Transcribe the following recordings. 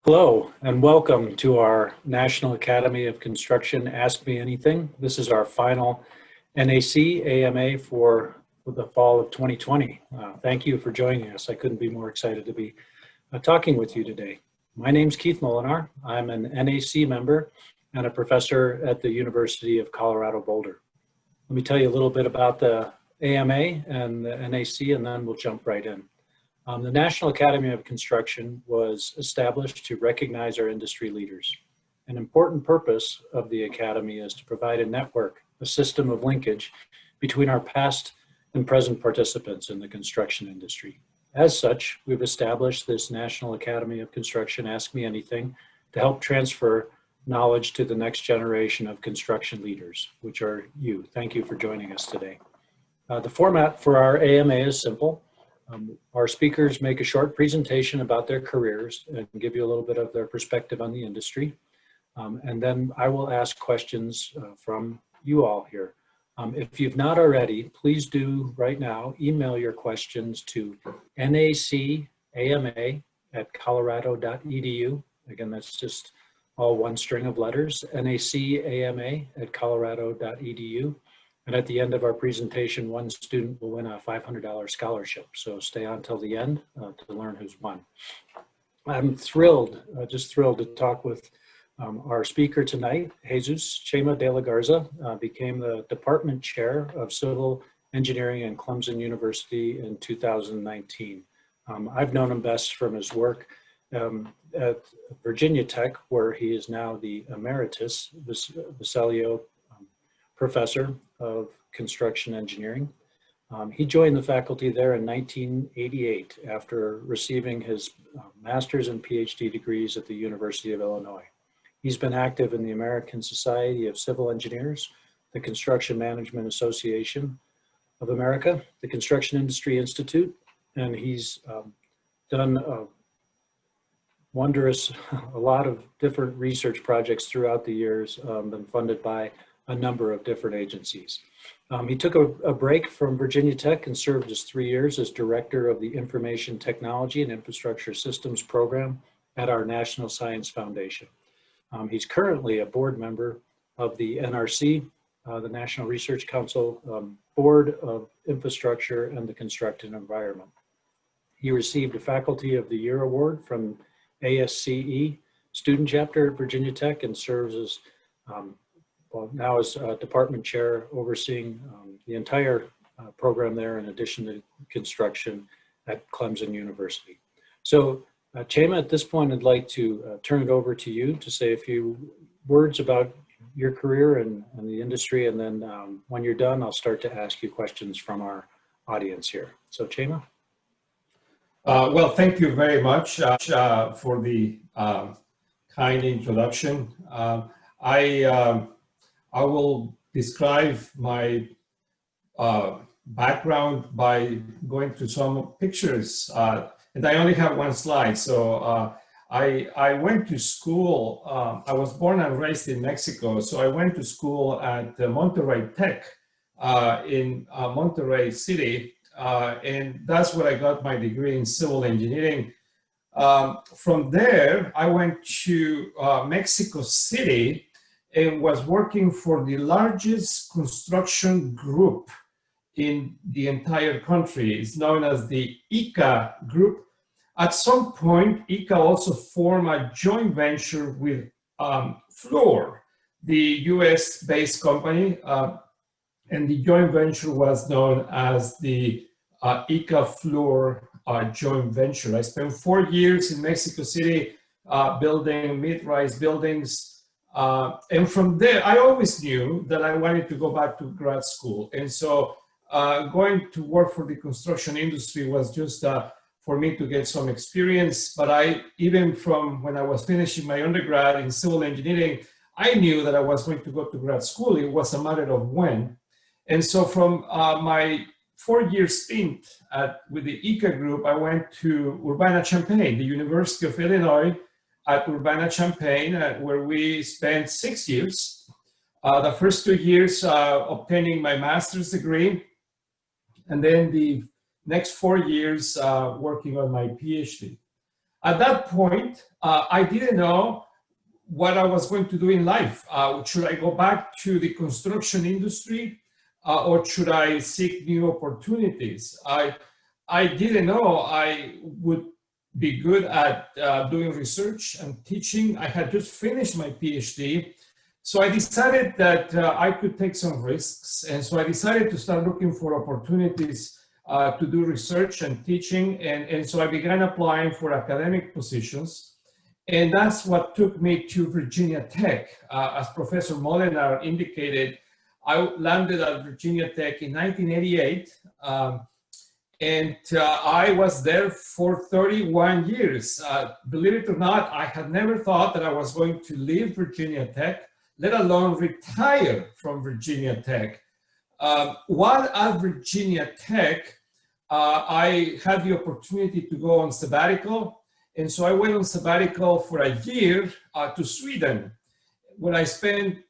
Hello and welcome to our National Academy of Construction Ask Me Anything. This is our final NAC AMA for the fall of 2020. Thank you for joining us. I couldn't be more excited to be talking with you today. My name's Keith Molenaar. I'm an NAC member and a professor at the University of Colorado Boulder. Let me tell you a little bit about the AMA and the NAC, and then we'll jump right in. The National Academy of Construction was established to recognize our industry leaders. An important purpose of the Academy is to provide a network, a system of linkage between our past and present participants in the construction industry. As such, we've established this National Academy of Construction Ask Me Anything to help transfer knowledge to the next generation of construction leaders, which are you. Thank you for joining us today. The format for our AMA is simple. Our speakers make a short presentation about their careers and give you a little bit of their perspective on the industry. And then I will ask questions from you all here. If you've not already, please do right now email your questions to nacama@colorado.edu. Again, that's just all one string of letters, nacama@colorado.edu. And at the end of our presentation, one student will win a $500 scholarship. So stay on till the end to learn who's won. I'm thrilled, just thrilled to talk with our speaker tonight. Jesus Chema de la Garza became the department chair of civil engineering at Clemson University in 2019. I've known him best from his work at Virginia Tech, where he is now the emeritus Vicelio professor of construction engineering. He joined the faculty there in 1988 after receiving his master's and PhD degrees at the University of Illinois. He's been active in the American Society of Civil Engineers, the Construction Management Association of America, the Construction Industry Institute, and he's done a lot of different research projects throughout the years, been funded by a number of different agencies. He took a break from Virginia Tech and served as 3 years as director of the Information Technology and Infrastructure Systems program at our National Science Foundation. He's currently a board member of the NRC, the National Research Council Board of Infrastructure and the Constructed Environment. He received a Faculty of the Year award from ASCE student chapter at Virginia Tech and serves as now as department chair overseeing the entire program there in addition to construction at Clemson University. So Chema, at this point, I'd like to turn it over to you to say a few words about your career and the industry, and then when you're done, I'll start to ask you questions from our audience here. So Chema? Well, thank you very much for the kind introduction. I will describe my background by going through some pictures, and I only have one slide. So I went to school. I was born and raised in Mexico, so I went to school at Monterrey Tech in Monterrey City, and that's where I got my degree in civil engineering. From there, I went to Mexico City and was working for the largest construction group in the entire country. It's known as the ICA group. At some point, ICA also formed a joint venture with Fluor, the US-based company, and the joint venture was known as the ICA Fluor joint venture. I spent 4 years in Mexico City building mid-rise buildings. And from there, I always knew that I wanted to go back to grad school. And so going to work for the construction industry was just for me to get some experience. But even from when I was finishing my undergrad in civil engineering, I knew that I was going to go to grad school. It was a matter of when. And so from my 4-year stint with the ICA group, I went to Urbana-Champaign, the University of Illinois, at Urbana-Champaign, where we spent 6 years. The first 2 years obtaining my master's degree, and then the next 4 years working on my PhD. At that point, I didn't know what I was going to do in life. Should I go back to the construction industry or should I seek new opportunities? I didn't know I would be good at doing research and teaching. I had just finished my PhD. So I decided that I could take some risks. And so I decided to start looking for opportunities to do research and teaching. And so I began applying for academic positions. And that's what took me to Virginia Tech. As Professor Molenaar indicated, I landed at Virginia Tech in 1988. I was there for 31 years. Believe it or not, I had never thought that I was going to leave Virginia Tech, let alone retire from Virginia Tech. While at Virginia Tech, I had the opportunity to go on sabbatical. And so I went on sabbatical for a year to Sweden, where I spent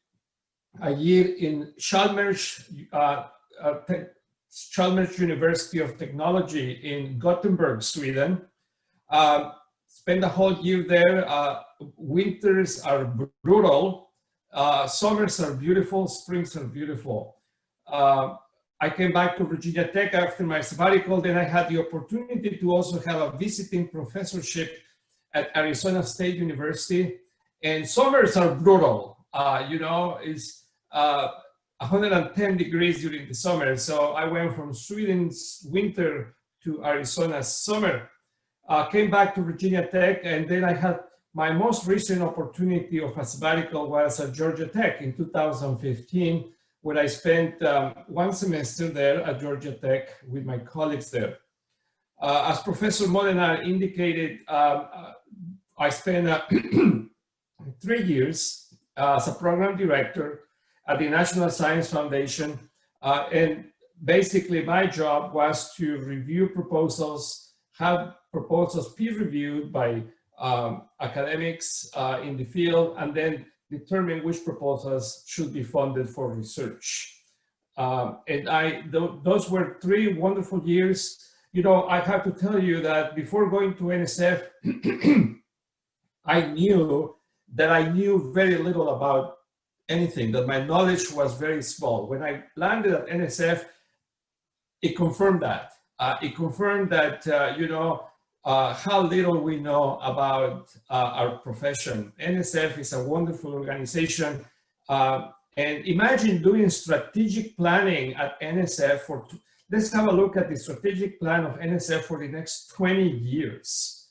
a year in Chalmers University of Technology in Gothenburg, Sweden. Spent a whole year there. Winters are brutal. Summers are beautiful. Springs are beautiful. I came back to Virginia Tech after my sabbatical. Then I had the opportunity to also have a visiting professorship at Arizona State University. And summers are brutal. It's 110 degrees during the summer. So I went from Sweden's winter to Arizona's summer. Came back to Virginia Tech, and then I had my most recent opportunity of a sabbatical was at Georgia Tech in 2015, where I spent one semester there at Georgia Tech with my colleagues there. As Professor Molenaar indicated, I spent 3 years as a program director at the National Science Foundation. And basically my job was to review proposals, have proposals peer-reviewed by academics in the field, and then determine which proposals should be funded for research. Those were 3 wonderful years. I have to tell you that before going to NSF, I knew that I knew very little about anything, that my knowledge was very small. When I landed at NSF, it confirmed that. It confirmed that, how little we know about our profession. NSF is a wonderful organization. And imagine doing strategic planning at NSF let's have a look at the strategic plan of NSF for the next 20 years.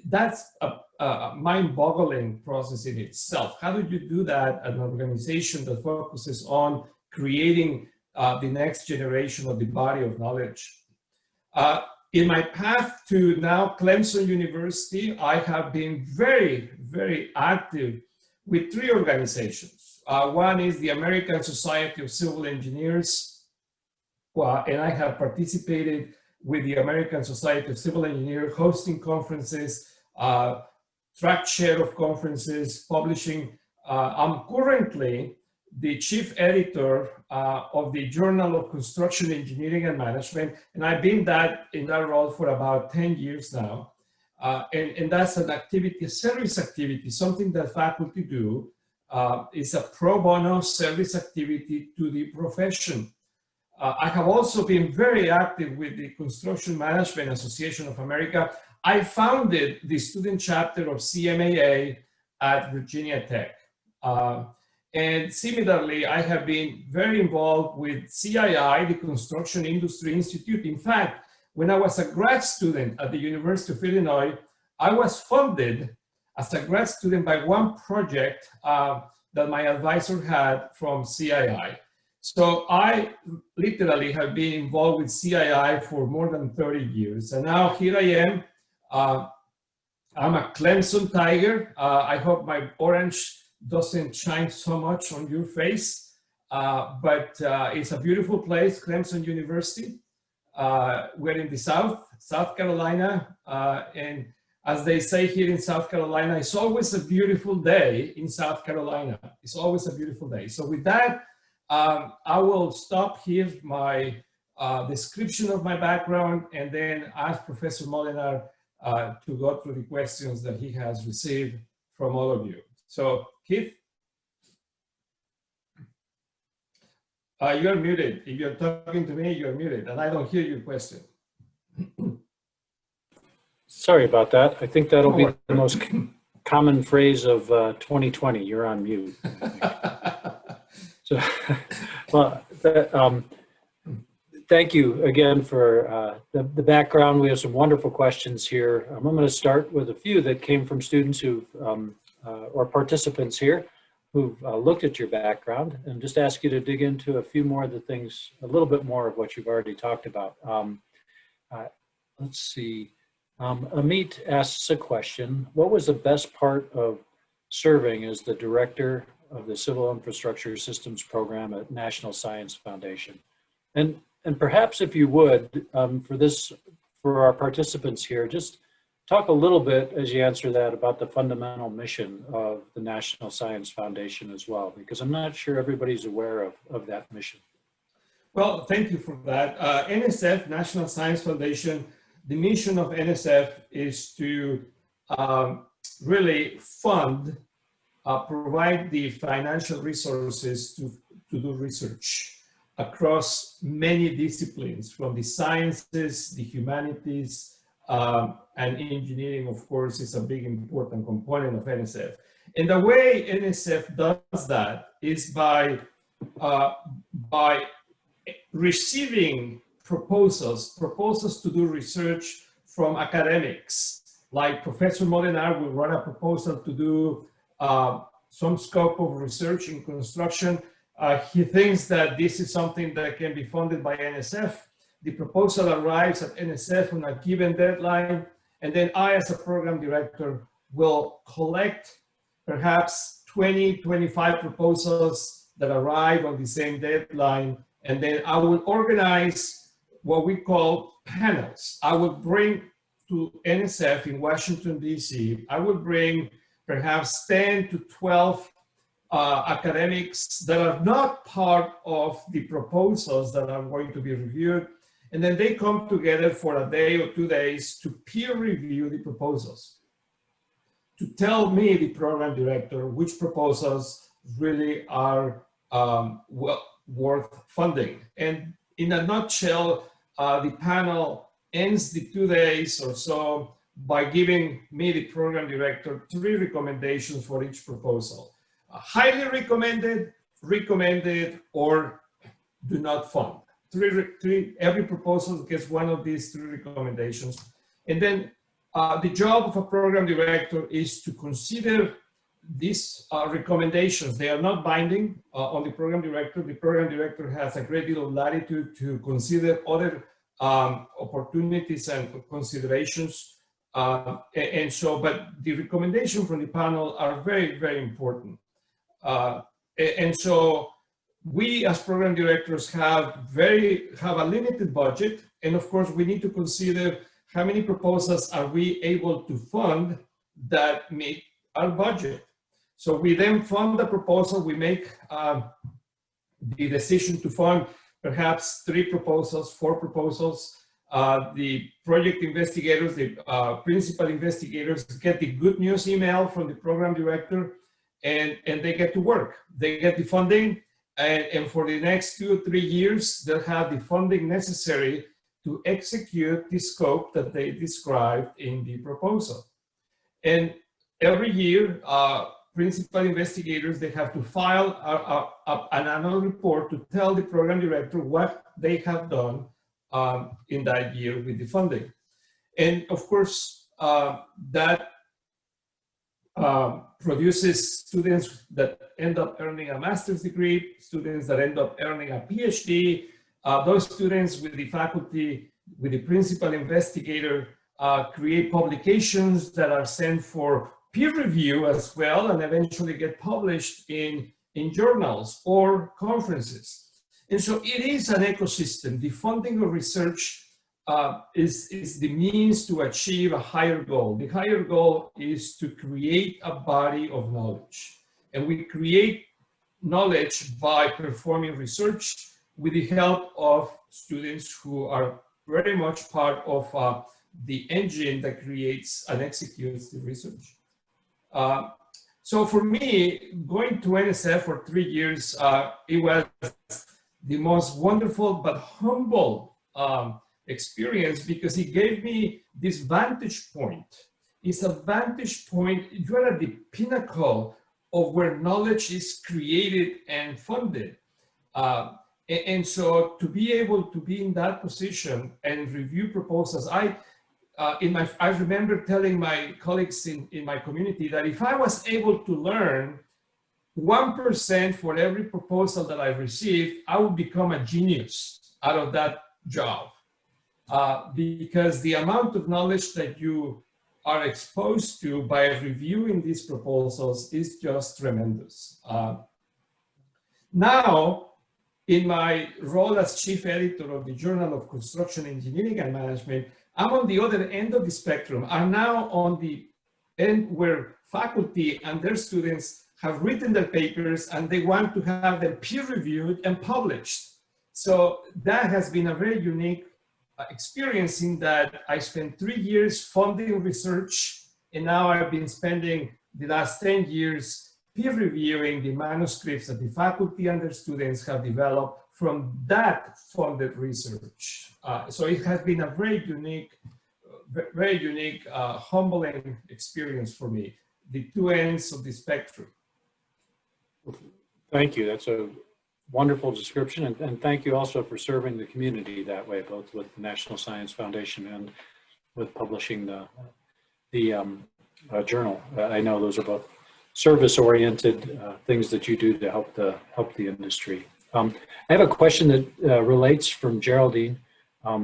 That's a mind-boggling process in itself. How do you do that at an organization that focuses on creating the next generation of the body of knowledge? In my path to now Clemson University, I have been very, very active with 3 organizations. One is the American Society of Civil Engineers, and I have participated with the American Society of Civil Engineers, hosting conferences, track share of conferences, publishing. I'm currently the chief editor of the Journal of Construction Engineering and Management, and I've been in that role for about 10 years now. And that's an activity, a service activity, something that faculty do. Is a pro bono service activity to the profession. I have also been very active with the Construction Management Association of America. I founded the student chapter of CMAA at Virginia Tech. And similarly, I have been very involved with CII, the Construction Industry Institute. In fact, when I was a grad student at the University of Illinois, I was funded as a grad student by one project that my advisor had from CII. So I literally have been involved with CII for more than 30 years. And now here I am. I'm a Clemson Tiger. I hope my orange doesn't shine so much on your face, but it's a beautiful place, Clemson University. We're in the South Carolina, and as they say here in South Carolina, it's always a beautiful day in South Carolina. It's always a beautiful day. So with that, I will stop here my description of my background and then ask Professor Molenaar to go through the questions that he has received from all of you. So, Keith, you're muted. If you're talking to me, you're muted, and I don't hear your question. Sorry about that. I think that'll be the most common phrase of 2020. You're on mute. So, well, thank you again for the background. We have some wonderful questions here. I'm going to start with a few that came from students who or participants here who've looked at your background, and just ask you to dig into a few more of the things, a little bit more of what you've already talked about. Let's see. Amit asks a question: what was the best part of serving as the director of the Civil Infrastructure Systems Program at National Science Foundation? And perhaps if you would, for our participants here, just talk a little bit as you answer that about the fundamental mission of the National Science Foundation as well, because I'm not sure everybody's aware of that mission. Well, thank you for that. NSF, National Science Foundation, the mission of NSF is to really fund, provide the financial resources to do research across many disciplines, from the sciences, the humanities, and engineering, of course, is a big important component of NSF. And the way NSF does that is by receiving proposals to do research from academics. Like Professor Molenaar will run a proposal to do some scope of research in construction. He thinks that this is something that can be funded by NSF. The proposal arrives at NSF on a given deadline, and then I, as a program director, will collect perhaps 20, 25 proposals that arrive on the same deadline, and then I will organize what we call panels. I will bring to NSF in Washington, D.C., I will bring perhaps 10 to 12 academics that are not part of the proposals that are going to be reviewed. And then they come together for a day or 2 days to peer review the proposals, to tell me, the program director, which proposals really are worth funding. And in a nutshell, the panel ends the 2 days or so by giving me, the program director, 3 recommendations for each proposal. Highly recommended, recommended, or do not fund. Every proposal gets one of these 3 recommendations. And then the job of a program director is to consider these recommendations. They are not binding on the program director. The program director has a great deal of latitude to consider other opportunities and considerations. But the recommendations from the panel are very, very important. And so we, as program directors, have a limited budget, and of course we need to consider how many proposals are we able to fund that meet our budget. So we then fund the proposal. We make the decision to fund perhaps 3 proposals, 4 proposals. The project investigators, the principal investigators, get the good news email from the program director, and they get to work. They get the funding. And for the next 2 or 3 years, they'll have the funding necessary to execute the scope that they described in the proposal. And every year, principal investigators, they have to file an annual report to tell the program director what they have done in that year with the funding. And of course, that produces students that end up earning a master's degree, students that end up earning a PhD, those students with the faculty, with the principal investigator, create publications that are sent for peer review as well, and eventually get published in journals or conferences. And so it is an ecosystem. The funding of research is the means to achieve a higher goal. The higher goal is to create a body of knowledge. And we create knowledge by performing research with the help of students who are very much part of the engine that creates and executes the research. So for me, going to NSF for 3 years, it was the most wonderful but humble experience, because it gave me this vantage point. It's a vantage point. You're at the pinnacle of where knowledge is created and funded. And so to be able to be in that position and review proposals, I remember telling my colleagues in my community that if I was able to learn 1% for every proposal that I received, I would become a genius out of that job. Because the amount of knowledge that you are exposed to by reviewing these proposals is just tremendous. Now, in my role as chief editor of the Journal of Construction Engineering and Management, I'm on the other end of the spectrum. I'm now on the end where faculty and their students have written their papers and they want to have them peer-reviewed and published. So that has been a very unique experience, in that I spent 3 years funding research, and now I've been spending the last 10 years peer-reviewing the manuscripts that the faculty and their students have developed from that funded research. So it has been a very unique, humbling experience for me, the two ends of the spectrum. Thank you. That's a wonderful description, and thank you also for serving the community that way, both with the National Science Foundation and with publishing the journal. I know those are both service-oriented things that you do to help the industry. I have a question that relates from Geraldine. I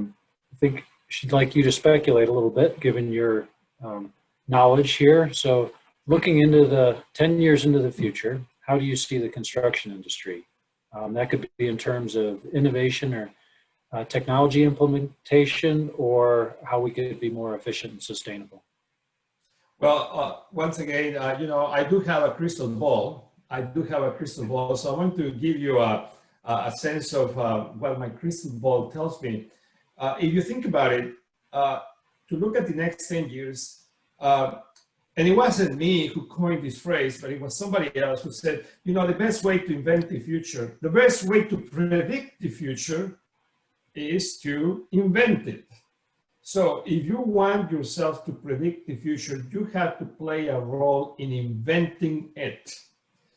think she'd like you to speculate a little bit, given your knowledge here. So, looking into the 10 years into the future, how do you see the construction industry? That could be in terms of innovation or technology implementation, or how we could be more efficient and sustainable. Well, once again, I do have a crystal ball. So I want to give you a sense of what my crystal ball tells me. If you think about it, to look at the next 10 years, and it wasn't me who coined this phrase, but it was somebody else who said, the best way to invent the future, the best way to predict the future is to invent it. So if you want yourself to predict the future, you have to play a role in inventing it.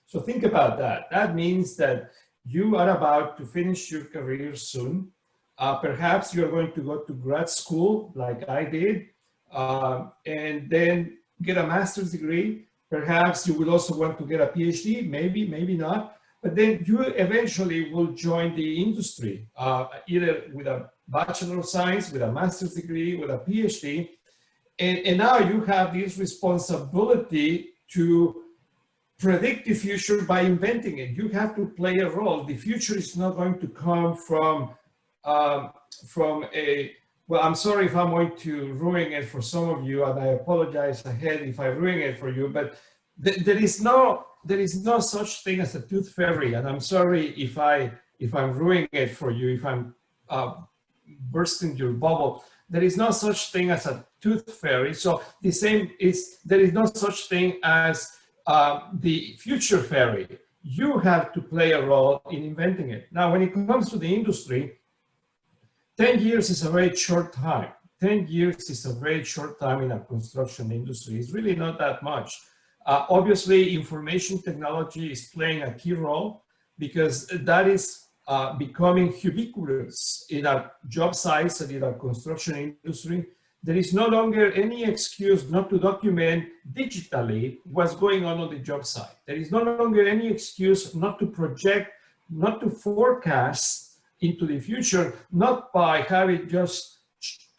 So think about that. That means that you are about to finish your career soon. Perhaps you're going to go to grad school like I did, and then get a master's degree. Perhaps you will also want to get a PhD, maybe not. But then you eventually will join the industry, either with a Bachelor of Science, with a master's degree, with a PhD. And now you have this responsibility to predict the future by inventing it. You have to play a role. The future is not going to come from a, well, I'm sorry if I'm going to ruin it for some of you, and I apologize ahead if I ruin it for you, but there is no such thing as a tooth fairy, and I'm sorry if I'm ruining it for you, if I'm bursting your bubble. There is no such thing as a tooth fairy. So the same is, there is no such thing as the future fairy. You have to play a role in inventing it. Now, when it comes to the industry, 10 years is a very short time. 10 years is a very short time in a construction industry. It's really not that much. Obviously, information technology is playing a key role, because that is becoming ubiquitous in our job sites and in our construction industry. There is no longer any excuse not to document digitally what's going on the job site. There is no longer any excuse not to project, not to forecast into the future, not by having just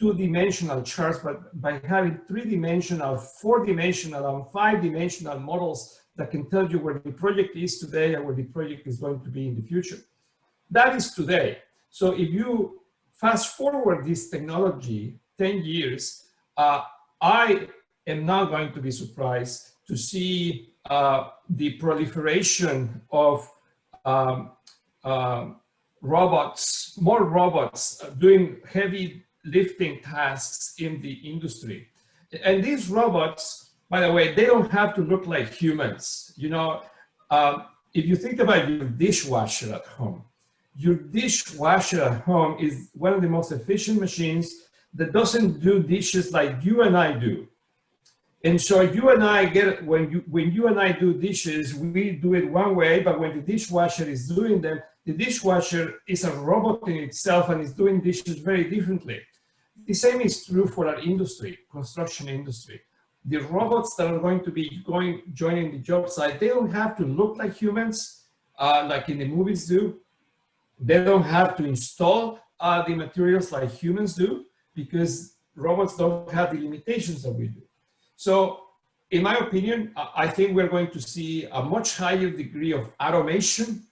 two-dimensional charts, but by having three-dimensional, four-dimensional, and five-dimensional models that can tell you where the project is today and where the project is going to be in the future. That is today. So if you fast forward this technology 10 years, I am not going to be surprised to see the proliferation of robots, more robots doing heavy lifting tasks in the industry. And these robots, by the way, they don't have to look like humans. You know, if you think about your dishwasher at home, your dishwasher at home is one of the most efficient machines that doesn't do dishes like you and I do. And so you and I get, when you and I do dishes, we do it one way, but when the dishwasher is doing them, the dishwasher is a robot in itself and is doing dishes very differently. The same is true for our industry, construction industry. The robots that are going to be joining the job site, they don't have to look like humans, like in the movies do. They don't have to install the materials like humans do, because robots don't have the limitations that we do. So in my opinion, I think we're going to see a much higher degree of automation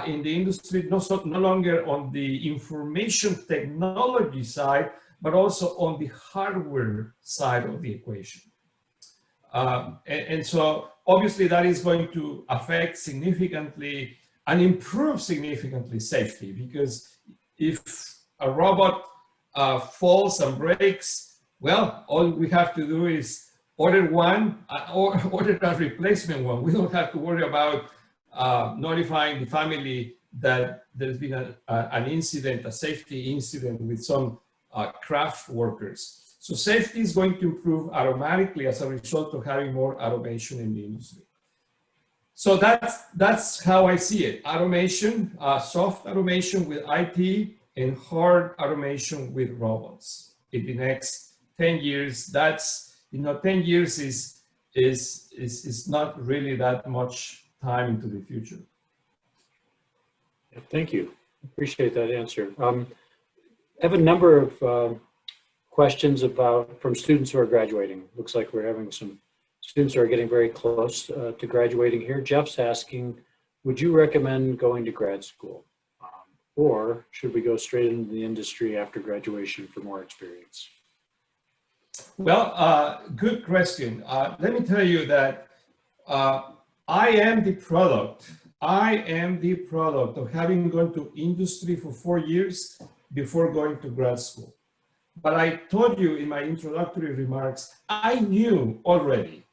in the industry, no longer on the information technology side, but also on the hardware side of the equation. And so obviously that is going to affect significantly and improve significantly safety, because if a robot falls and breaks, well, all we have to do is order one or order a replacement one. We don't have to worry about notifying the family that there's been an incident, a safety incident with some craft workers. So safety is going to improve automatically as a result of having more automation in the industry. So that's how I see it. Automation, soft automation with IT, and hard automation with robots. In the next 10 years, that's, 10 years is not really that much time into the future. Thank you. Appreciate that answer. I have a number of questions from students who are graduating. Looks like we're having some students who are getting very close to graduating here. Jeff's asking, would you recommend going to grad school? Or should we go straight into the industry after graduation for more experience? Well, good question. Let me tell you that I am the product of having gone to industry for 4 years before going to grad school. But I told you in my introductory remarks, I knew already,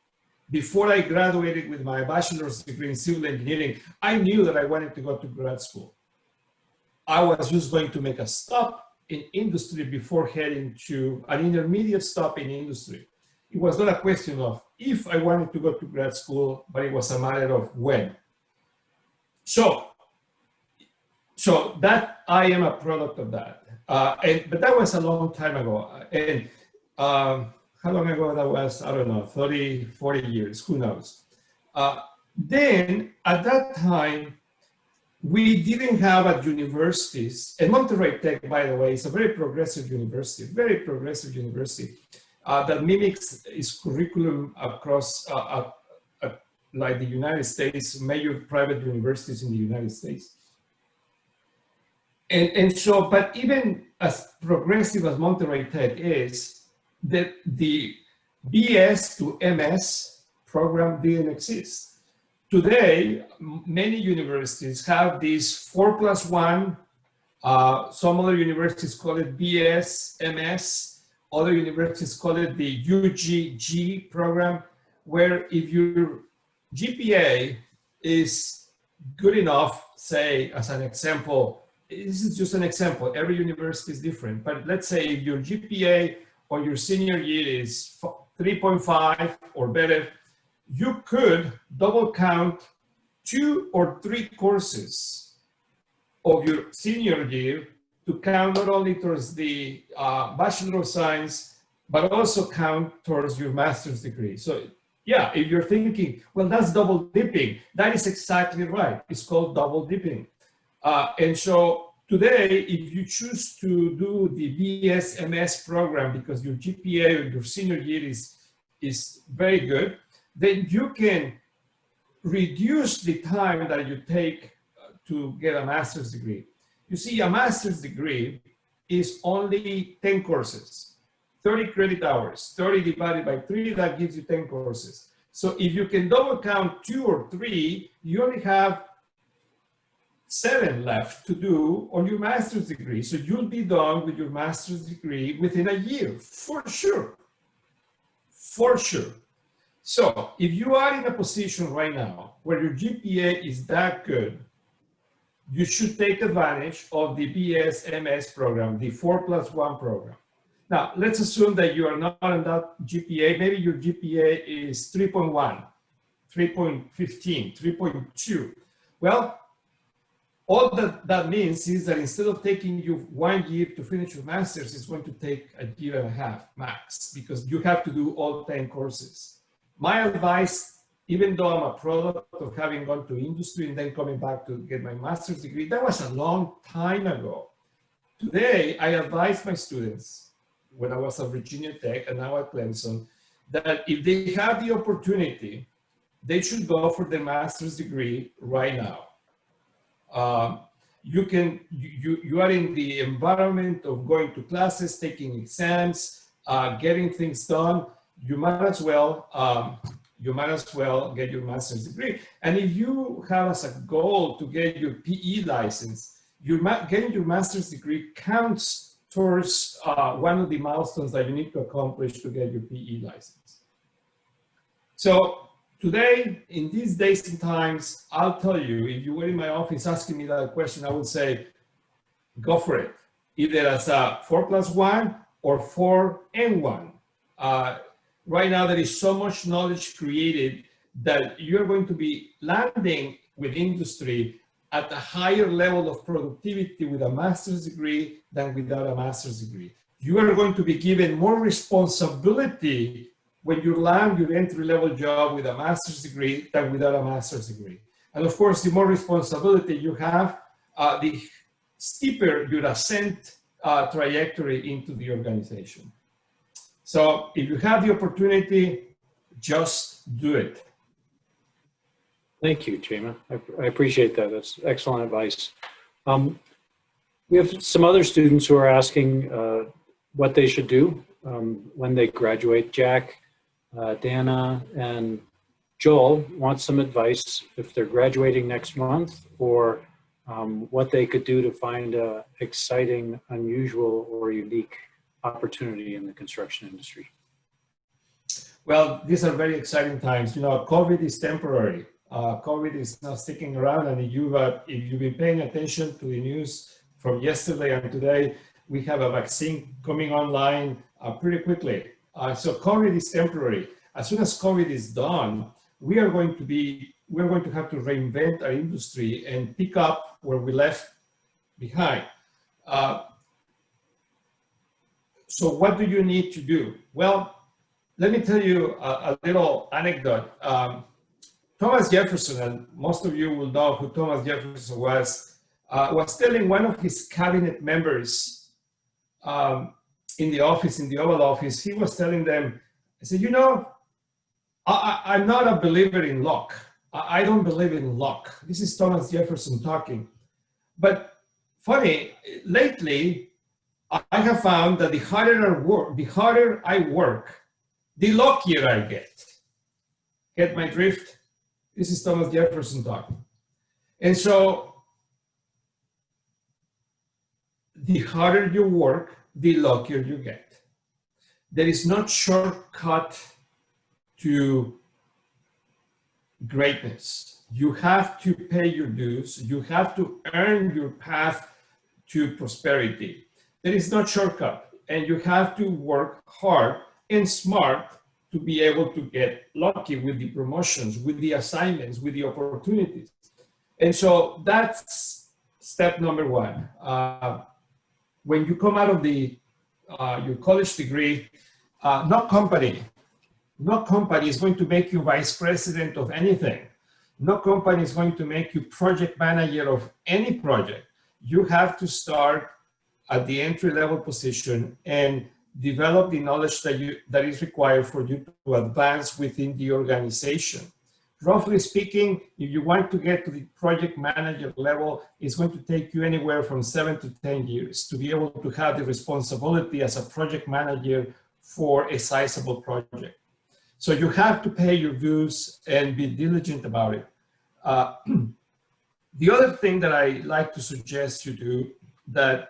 before I graduated with my bachelor's degree in civil engineering, I knew that I wanted to go to grad school. I was just going to make a stop in industry before heading to an intermediate stop in industry. It was not a question of if I wanted to go to grad school, but it was a matter of when. So that I am a product of that. But that was a long time ago. And how long ago that was? I don't know, 30, 40 years, who knows? Then at that time, we didn't have at universities, and Monterrey Tech, by the way, is a very progressive university that mimics its curriculum across like the United States, major private universities in the United States. And so, but even as progressive as Monterrey Tech is, the BS to MS program didn't exist. Today, many universities have this 4+1. Some other universities call it BS, MS. Other universities call it the UGG program, where if your GPA is good enough, say, as an example, this is just an example, every university is different, but let's say if your GPA on your senior year is 3.5 or better, you could double count 2 or 3 courses of your senior year to count not only towards the Bachelor of Science, but also count towards your master's degree. So yeah, if you're thinking, well, that's double dipping, that is exactly right. It's called double dipping. And so today, if you choose to do the BS-MS program because your GPA or your senior year is very good, then you can reduce the time that you take to get a master's degree. You see, a master's degree is only 10 courses, 30 credit hours, 30 divided by 3, that gives you 10 courses. So if you can double count 2 or 3, you only have 7 left to do on your master's degree. So you'll be done with your master's degree within a year, for sure, for sure. So if you are in a position right now where your GPA is that good, you should take advantage of the BS MS program, the 4+1 program. Now, let's assume that you are not in that GPA. Maybe your GPA is 3.1, 3.15, 3.2. Well, all that means is that instead of taking you 1 year to finish your master's, it's going to take a year and a half max, because you have to do all 10 courses. My advice, even though I'm a product of having gone to industry and then coming back to get my master's degree, that was a long time ago. Today, I advise my students, when I was at Virginia Tech and now at Clemson, that if they have the opportunity, they should go for their master's degree right now. You are in the environment of going to classes, taking exams, getting things done. You might as well get your master's degree. And if you have as a goal to get your PE license, getting your master's degree counts towards one of the milestones that you need to accomplish to get your PE license. So today, in these days and times, I'll tell you, if you were in my office asking me that question, I would say, go for it. Either as a 4+1 or 4N1. Right now, there is so much knowledge created that you're going to be landing with industry at a higher level of productivity with a master's degree than without a master's degree. You are going to be given more responsibility when you land your entry-level job with a master's degree than without a master's degree. And of course, the more responsibility you have, the steeper your ascent trajectory into the organization. So if you have the opportunity, just do it. Thank you, Chema. I appreciate that. That's excellent advice. We have some other students who are asking what they should do when they graduate. Jack, Dana, and Joel want some advice if they're graduating next month, or what they could do to find an exciting, unusual, or unique opportunity in the construction industry. Well, these are very exciting times. You know, COVID is temporary. COVID is not sticking around, and if you've been paying attention to the news from yesterday and today, we have a vaccine coming online pretty quickly. So COVID is temporary. As soon as COVID is done, we're going to have to reinvent our industry and pick up where we left behind. So what do you need to do? Well, let me tell you a little anecdote. Thomas Jefferson, and most of you will know who Thomas Jefferson was telling one of his cabinet members in the Oval Office, he was telling them, he said, you know, I'm not a believer in luck. I don't believe in luck. This is Thomas Jefferson talking. But funny, lately, I have found that the harder I work, the luckier I get. Get my drift? This is Thomas Jefferson talking. And so, the harder you work, the luckier you get. There is no shortcut to greatness. You have to pay your dues. You have to earn your path to prosperity. There is no shortcut, and you have to work hard and smart to be able to get lucky with the promotions, with the assignments, with the opportunities. And so that's step number one. When you come out of your college degree, no company is going to make you vice president of anything. No company is going to make you project manager of any project. You have to start at the entry-level position and develop the knowledge that is required for you to advance within the organization. Roughly speaking, if you want to get to the project manager level, it's going to take you anywhere from 7 to 10 years to be able to have the responsibility as a project manager for a sizable project. So you have to pay your dues and be diligent about it. The other thing that I like to suggest you do, that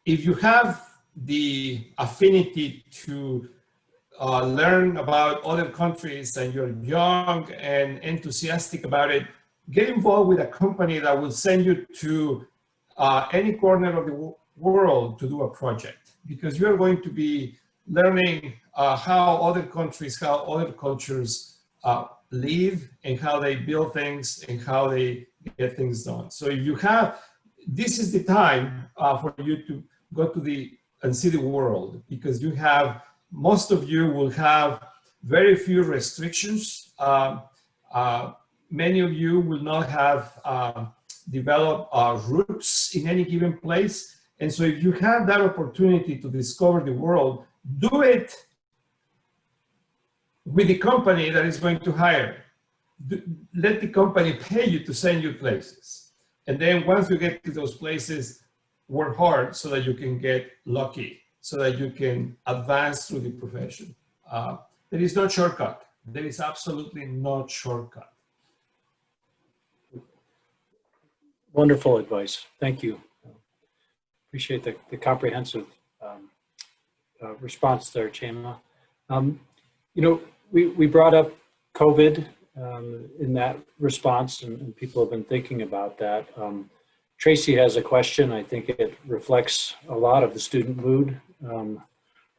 if you have the affinity to learn about other countries and you're young and enthusiastic about it, get involved with a company that will send you to any corner of the world to do a project, because you're going to be learning how other countries, how other cultures live and how they build things and how they get things done. So if you have, this is the time for you to go to and see the world, because you have, most of you will have very few restrictions. Many of you will not have developed roots in any given place. And so if you have that opportunity to discover the world, do it with the company that is going to hire. Let the company pay you to send you places. And then once you get to those places, work hard so that you can get lucky, so that you can advance through the profession. There is no shortcut. There is absolutely no shortcut. Wonderful advice. Thank you. Appreciate the comprehensive response there, Chema. You know, we brought up COVID in that response, and people have been thinking about that. Tracy has a question. I think it reflects a lot of the student mood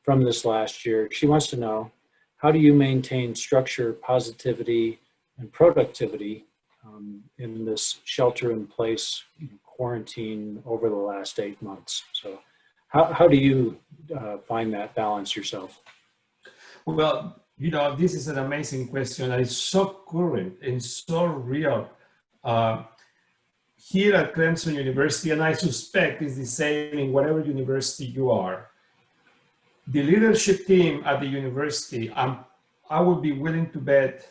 from this last year. She wants to know, how do you maintain structure, positivity, and productivity in this shelter-in-place quarantine over the last 8 months? So how do you find that balance yourself? Well, you know, this is an amazing question, and it's so current and so real. Here at Clemson University, and I suspect it's the same in whatever university you are, the leadership team at the university, I would be willing to bet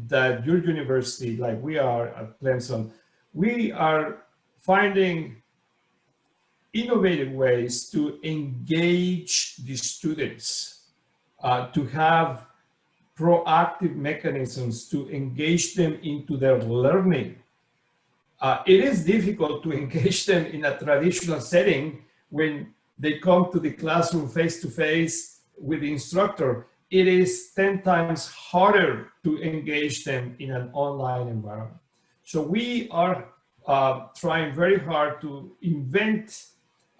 that your university, like we are at Clemson, we are finding innovative ways to engage the students, to have proactive mechanisms to engage them into their learning. It is difficult to engage them in a traditional setting when they come to the classroom face-to-face with the instructor. It is 10 times harder to engage them in an online environment. So we are trying very hard to invent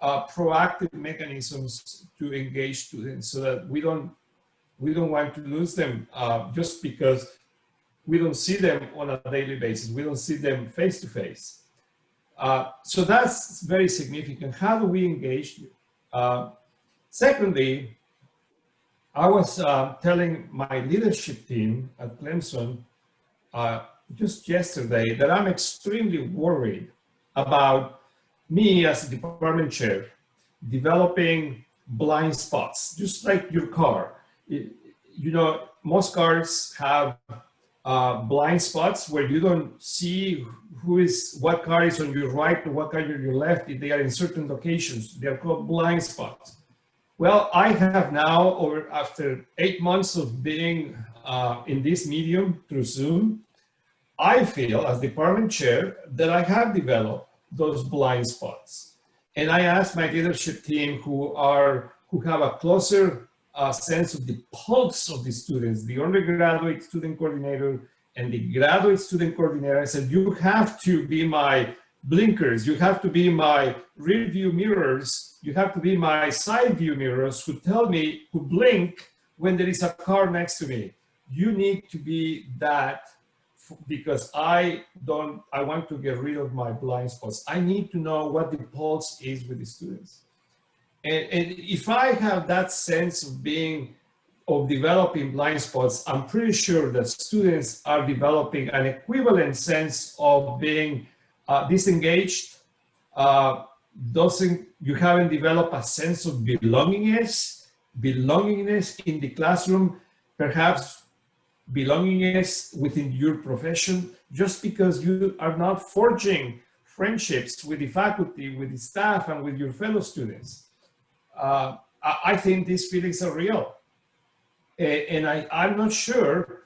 proactive mechanisms to engage students, so that we don't want to lose them just because we don't see them on a daily basis. We don't see them face to face. So that's very significant. How do we engage you? Secondly, I was telling my leadership team at Clemson just yesterday that I'm extremely worried about me as a department chair developing blind spots, just like your car. You know, most cars have blind spots where you don't see what car is on your right and what car is on your left if they are in certain locations. They are called blind spots. Well, I have now, after 8 months of being in this medium through Zoom, I feel as department chair that I have developed those blind spots. And I asked my leadership team who have a closer sense of the pulse of the students, the undergraduate student coordinator and the graduate student coordinator. I said, you have to be my blinkers, you have to be my rear view mirrors, you have to be my side view mirrors who tell me, who blink when there is a car next to me. You need to be that, because I want to get rid of my blind spots. I need to know what the pulse is with the students. And if I have that sense of developing blind spots, I'm pretty sure that students are developing an equivalent sense of being disengaged. You haven't developed a sense of belongingness in the classroom, perhaps belongingness within your profession, just because you are not forging friendships with the faculty, with the staff, and with your fellow students. I think these feelings are real. And I'm not sure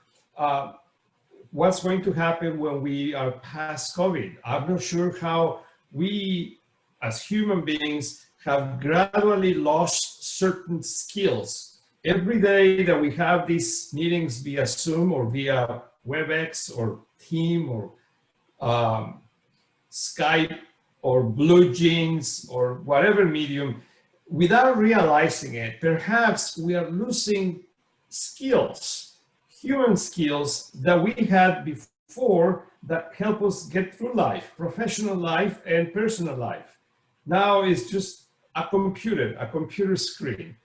what's going to happen when we are past COVID. I'm not sure how we, as human beings, have gradually lost certain skills. Every day that we have these meetings via Zoom or via WebEx or Team or Skype or Blue Jeans or whatever medium, without realizing it, perhaps we are losing skills, human skills that we had before that help us get through life, professional life and personal life. Now it's just a computer screen.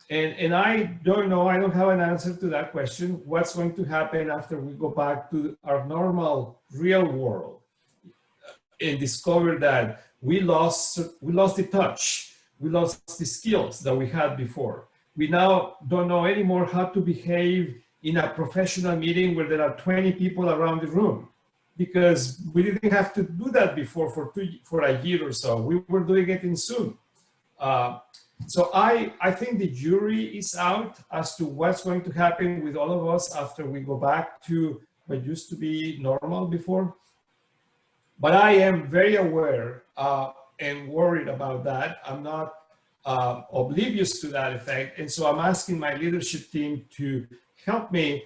And I don't know, I don't have an answer to that question. What's going to happen after we go back to our normal real world and discover that we lost the touch, we lost the skills that we had before. We now don't know anymore how to behave in a professional meeting where there are 20 people around the room, because we didn't have to do that before for a year or so. We were doing it in Zoom. So I think the jury is out as to what's going to happen with all of us after we go back to what used to be normal before. But I am very aware and worried about that. I'm not oblivious to that effect. And so I'm asking my leadership team to help me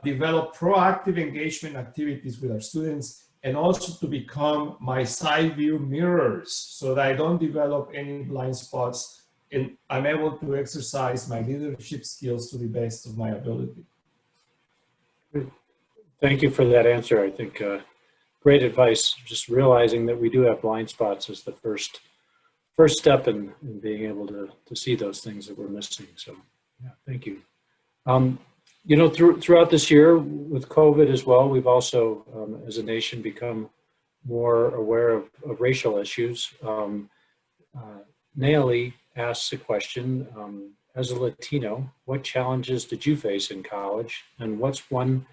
develop proactive engagement activities with our students, and also to become my side view mirrors so that I don't develop any blind spots and I'm able to exercise my leadership skills to the best of my ability. Thank you for that answer. I think great advice. Just realizing that we do have blind spots is the first step in being able to see those things that we're missing. So yeah, thank you. You know, throughout this year with COVID as well, we've also, as a nation, become more aware of racial issues. Naomi asks a question, as a Latino, what challenges did you face in college? And what's one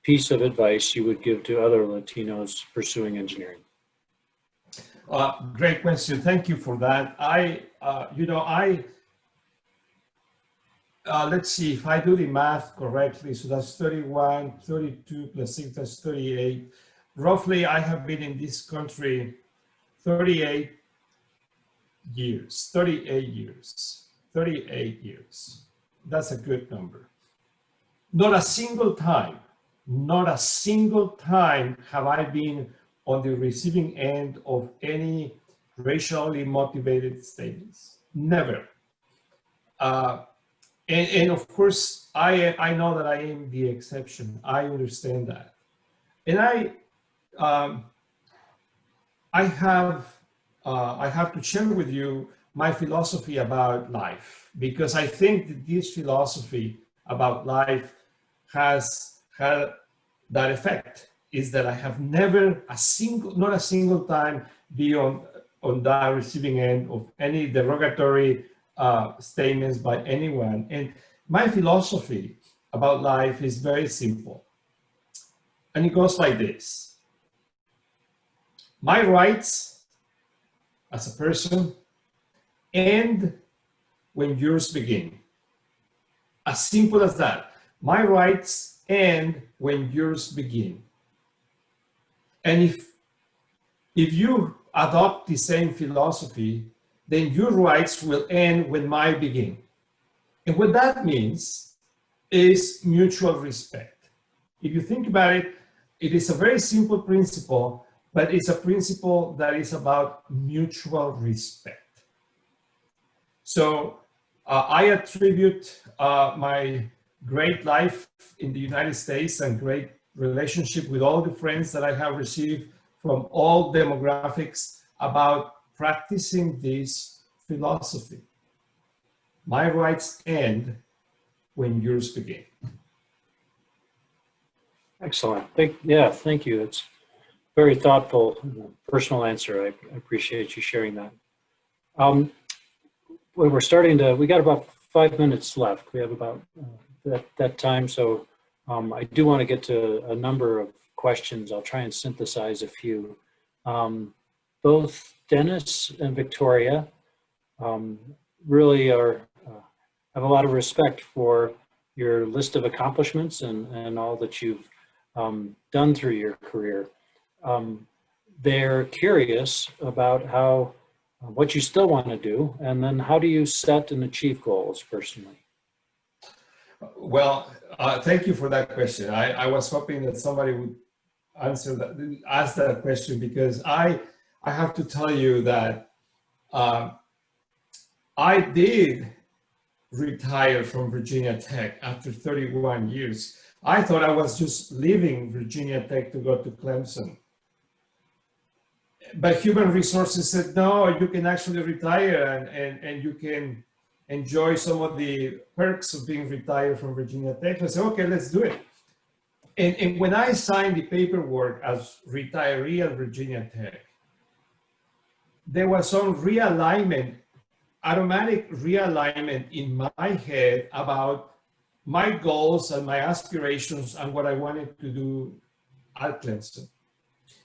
piece of advice you would give to other Latinos pursuing engineering? Great question. Thank you for that. Let's see if I do the math correctly. So that's 31, 32 plus 6, that's 38. Roughly, I have been in this country 38 years. That's a good number. Not a single time have I been on the receiving end of any racially motivated statements. Never. And of course, I know that I am the exception. I understand that. And I have to share with you my philosophy about life, because I think that this philosophy about life has had that effect, is that I have never not a single time be on that receiving end of any derogatory statements by anyone. And my philosophy about life is very simple. And it goes like this. My rights as a person end when yours begin. As simple as that. My rights end when yours begin. And if you adopt the same philosophy, then your rights will end when mine begin. And what that means is mutual respect. If you think about it, it is a very simple principle, but it's a principle that is about mutual respect. So I attribute my great life in the United States and great relationship with all the friends that I have received from all demographics about practicing this philosophy. My rights end when yours begin. Excellent. Thank you. It's very thoughtful, personal answer. I appreciate you sharing that. We got about 5 minutes left. We have about that time. So I do want to get to a number of questions. I'll try and synthesize a few. Both Dennis and Victoria really have a lot of respect for your list of accomplishments and all that you've done through your career. They're curious about how what you still want to do, and then how do you set and achieve goals personally? Well, thank you for that question. I was hoping that somebody would ask that question, because I have to tell you that I did retire from Virginia Tech after 31 years. I thought I was just leaving Virginia Tech to go to Clemson. But human resources said, no, you can actually retire and you can enjoy some of the perks of being retired from Virginia Tech. I said, okay, let's do it. And when I signed the paperwork as retiree at Virginia Tech, there was some realignment, automatic realignment in my head about my goals and my aspirations and what I wanted to do at Clemson.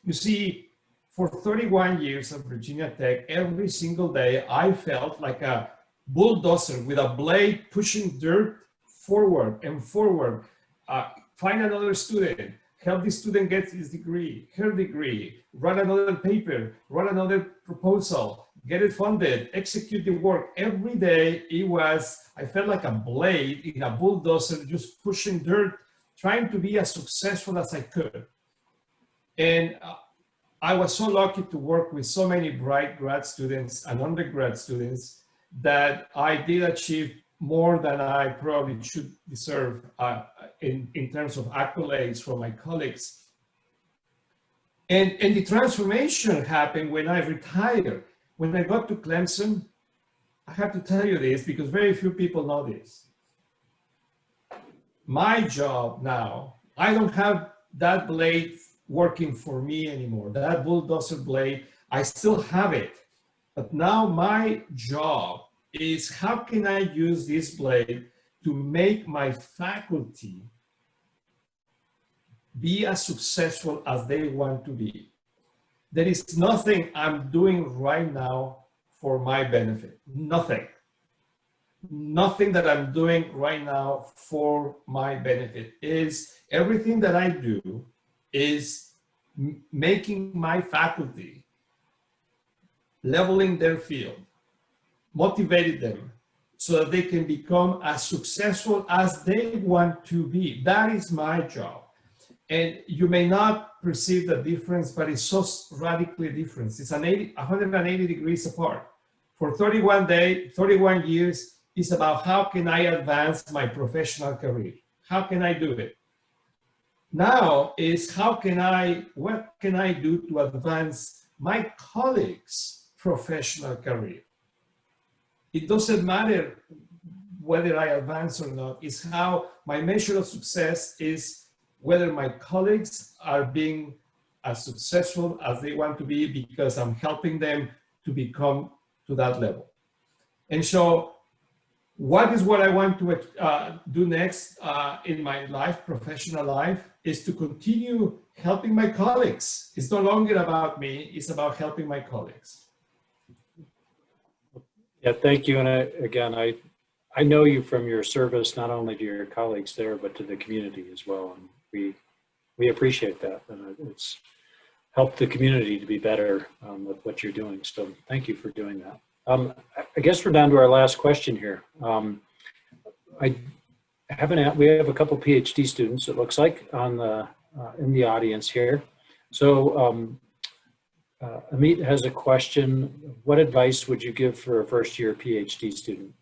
You see, for 31 years at Virginia Tech, every single day, I felt like a bulldozer with a blade pushing dirt forward and forward. Find another student, help the student get his degree, her degree, write another paper, write another proposal, get it funded, execute the work. Every day I felt like a blade in a bulldozer, just pushing dirt, trying to be as successful as I could. And I was so lucky to work with so many bright grad students and undergrad students that I did achieve more than I probably should deserve in terms of accolades from my colleagues. And the transformation happened when I retired. When I got to Clemson, I have to tell you this because very few people know this. My job now, I don't have that blade working for me anymore. That bulldozer blade, I still have it. But now my job is how can I use this blade to make my faculty be as successful as they want to be. There is nothing I'm doing right now for my benefit. Nothing. Nothing that I'm doing right now for my benefit. Is everything that I do is making my faculty, leveling their field, motivating them so that they can become as successful as they want to be. That is my job. And you may not perceive the difference, but it's so radically different. It's 180 degrees apart. For 31 years, it's about how can I advance my professional career? How can I do it? Now is what can I do to advance my colleagues' professional career? It doesn't matter whether I advance or not. It's how my measure of success is whether my colleagues are being as successful as they want to be because I'm helping them to become to that level. And so what I want to do next in my life, professional life, is to continue helping my colleagues. It's no longer about me, it's about helping my colleagues. Yeah, thank you. And I know you from your service, not only to your colleagues there, but to the community as well. And we appreciate that. And it's helped the community to be better with what you're doing. So thank you for doing that. I guess we're down to our last question here. We have a couple PhD students, it looks like, on the in the audience here. So Amit has a question. What advice would you give for a first-year PhD student?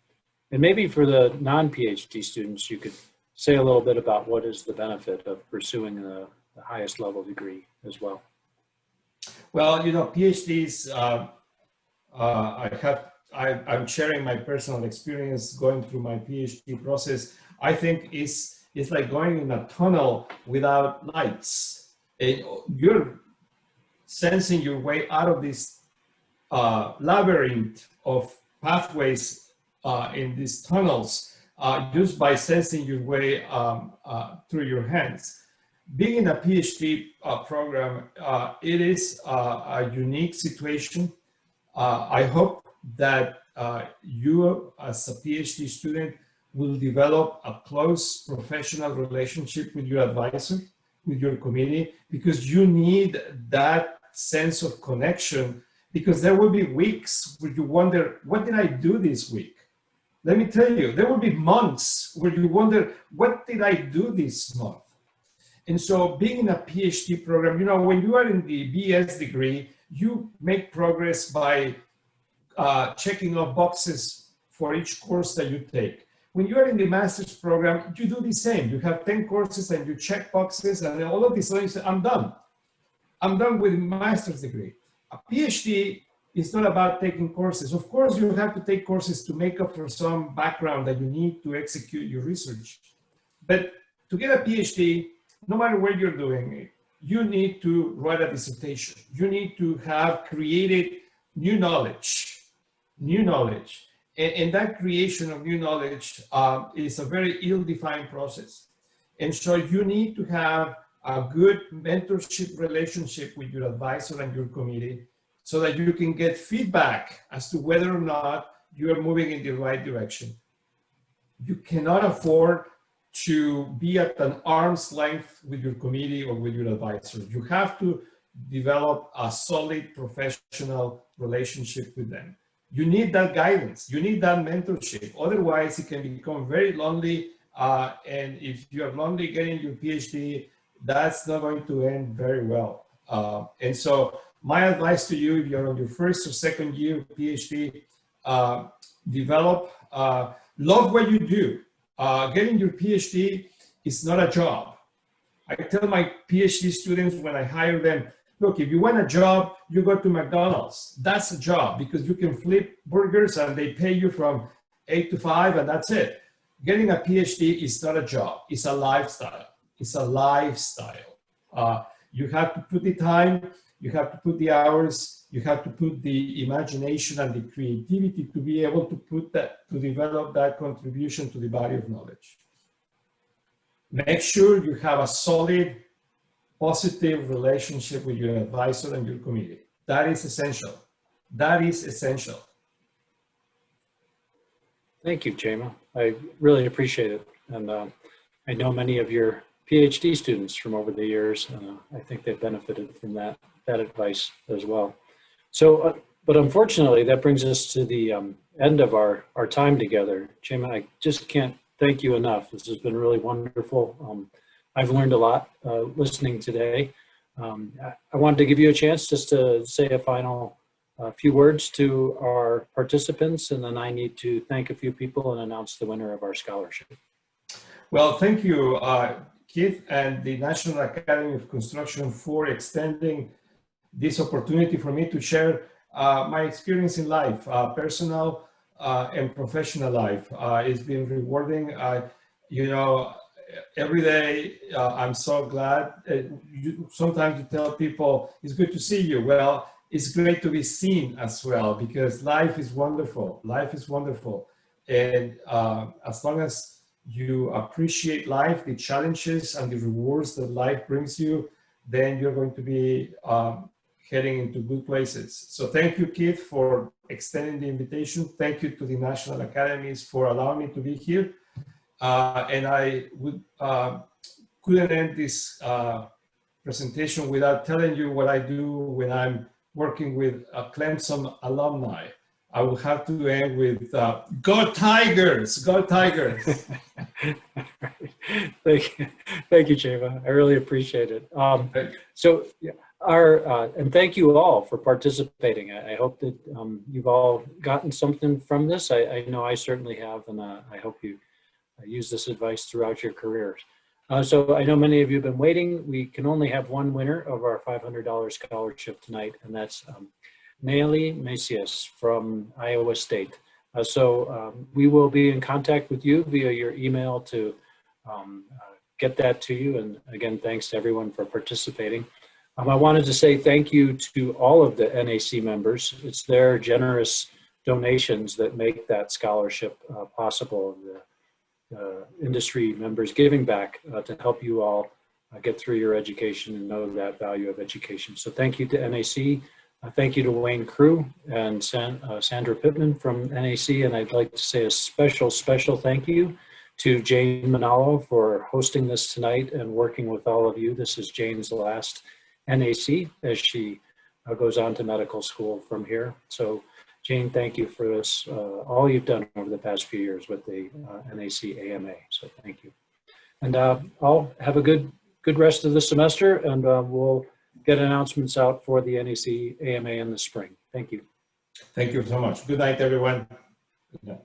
And maybe for the non-PhD students, you could say a little bit about what is the benefit of pursuing the highest level degree as well. Well, you know, PhDs, I'm sharing my personal experience going through my PhD process. I think it's like going in a tunnel without lights. You're sensing your way out of this labyrinth of pathways in these tunnels just by sensing your way through your hands. Being in a PhD program, it is a unique situation. I hope that you as a PhD student will develop a close professional relationship with your advisor. with your committee, because you need that sense of connection, because there will be weeks where you wonder, what did I do this week? Let me tell you, there will be months where you wonder, what did I do this month? And so being in a PhD program, you know, when you are in the BS degree, you make progress by checking off boxes for each course that you take. When you are in the master's program, you do the same. You have 10 courses and you check boxes, and then all of these things, I'm done. I'm done with master's degree. A PhD is not about taking courses. Of course, you have to take courses to make up for some background that you need to execute your research. But to get a PhD, no matter what you're doing, you need to write a dissertation. You need to have created new knowledge. And that creation of new knowledge is a very ill-defined process. And so you need to have a good mentorship relationship with your advisor and your committee so that you can get feedback as to whether or not you are moving in the right direction. You cannot afford to be at an arm's length with your committee or with your advisor. You have to develop a solid professional relationship with them. You need that guidance. You need that mentorship. Otherwise, it can become very lonely. And if you are lonely getting your PhD, that's not going to end very well. And so my advice to you, if you're on your first or second year PhD, develop, love what you do. Getting your PhD is not a job. I tell my PhD students when I hire them, look, if you want a job, you go to McDonald's. That's a job because you can flip burgers and they pay you from 8 to 5 and that's it. Getting a PhD is not a job. It's a lifestyle. It's a lifestyle. You have to put the time, you have to put the hours, you have to put the imagination and the creativity to be able to put that, to develop that contribution to the body of knowledge. Make sure you have a solid, positive relationship with your advisor and your committee. That is essential. That is essential. Thank you, Chema. I really appreciate it. And I know many of your PhD students from over the years. I think they've benefited from that advice as well. So, but unfortunately, that brings us to the end of our time together. Chema, I just can't thank you enough. This has been really wonderful. I've learned a lot listening today. I wanted to give you a chance just to say a final few words to our participants, and then I need to thank a few people and announce the winner of our scholarship. Well, thank you, Keith, and the National Academy of Construction for extending this opportunity for me to share my experience in life, personal and professional life. It's been rewarding. You know, every day I'm so glad. Sometimes you tell people it's good to see you. Well, it's great to be seen as well, because life is wonderful. Life is wonderful. And as long as you appreciate life, the challenges and the rewards that life brings you, then you're going to be heading into good places. So thank you, Keith, for extending the invitation. Thank you to the National Academies for allowing me to be here. And I would couldn't end this presentation without telling you what I do when I'm working with Clemson alumni. I will have to end with "Go Tigers! Go Tigers!" Thank you, Chema. I really appreciate it. So, yeah, and thank you all for participating. I hope that you've all gotten something from this. I know I certainly have, and I hope you use this advice throughout your careers. So I know many of you have been waiting. We can only have one winner of our $500 scholarship tonight, and that's Naily Macias from Iowa State. So we will be in contact with you via your email to get that to you. And again, thanks to everyone for participating. I wanted to say thank you to all of the NAC members. It's their generous donations that make that scholarship possible. The industry members giving back to help you all get through your education and know that value of education. So thank you to NAC. Thank you to Wayne Crew and Sandra Pittman from NAC. And I'd like to say a special thank you to Jane Manalo for hosting this tonight and working with all of you. This is Jane's last NAC as she goes on to medical school from here. So Jane, thank you for this, all you've done over the past few years with the NAC AMA. So thank you. And I'll have a good rest of the semester, and we'll get announcements out for the NAC AMA in the spring. Thank you. Thank you so much. Good night, everyone. Good night.